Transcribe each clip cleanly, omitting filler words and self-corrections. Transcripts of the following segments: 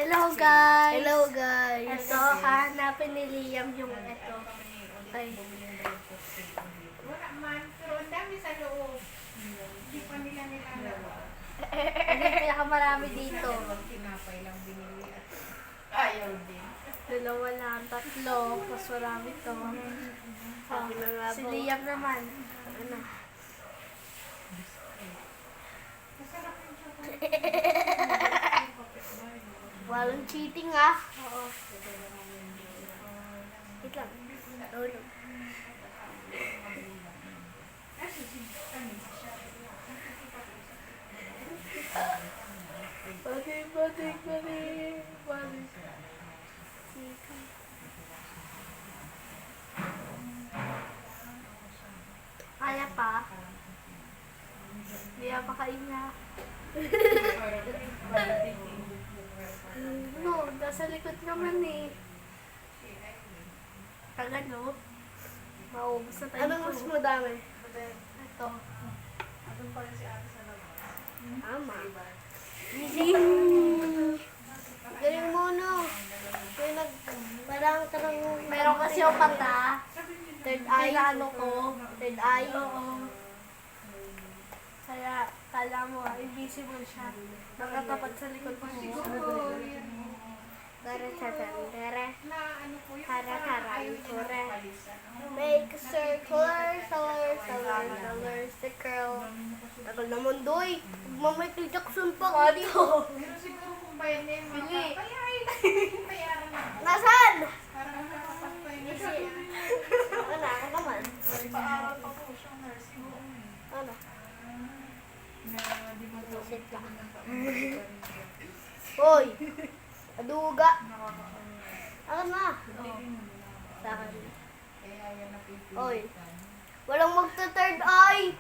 Hello guys! Hello guys! Ito, hahanapin ni Liam yung ito. Okay. Wala man, pero ang dami sa loob. Hindi pa nila nilalawa. Ano yung pinakamarami dito? Tinapay lang binili at ayaw din. Dalawa lang, tatlo. Mas marami to. Oh, si Liam naman. Ano? Masarap yung chocolate. Walang cheating ah. Oo. Wait lang. Tulog. Balik. Kaya pa? Hindi pa kain na. No, nasa likod naman eh. Kagano? Maubos na tayo. Anong mas madami? Ito. Tama. Easy. Galing mo no. Kaya parang Meron kasi yung mata. third eye. Kaya ano ko. Third eye. Oo. Kaya, kala mo, invisible siya. Nakatapat sa likod mo. Tara. Na ano po yun? Tara. Ayaw niya Tara. ng palisan. Make a circular, circle. Tagal naman doy. Michael Jackson pa dito. Pero siguro kung bayan na yung mga Bili. bayaran na. Nasaan? Parang nakakapagpay na siya. Ako naman. Paaral pa po siyang nursing home. Ano? Na di ba daw Sit lang. nakakapagpay. Hoy! Aduga! Nakakapagpay. Ako na! Sa akin. Kaya yan napipilitan. Oy. Walang magta-third eye!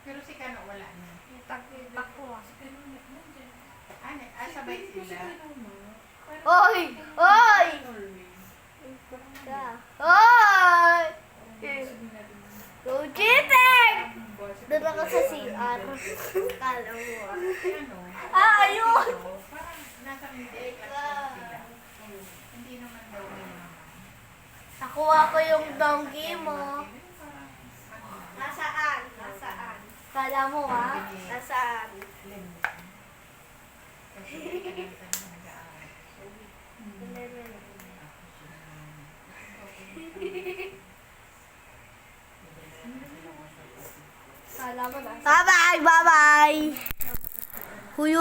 Pero si Kano wala na. Takbo ko. Ano, sabay sila. Hoy! Hoy! Hoy! Go cheating! Doon ako sa CR. Kala mo ah. Ano? Ayun! Parang nasa middle class sila. Hindi naman daw may naman. Nakuha ko yung donkey mo. Parang Nasaan? Nasaan? Kala mo ah. Nasaan? kasi pinagalitan na nag-aaral. Kala mo na. Bye-bye! Bye-bye! Huyo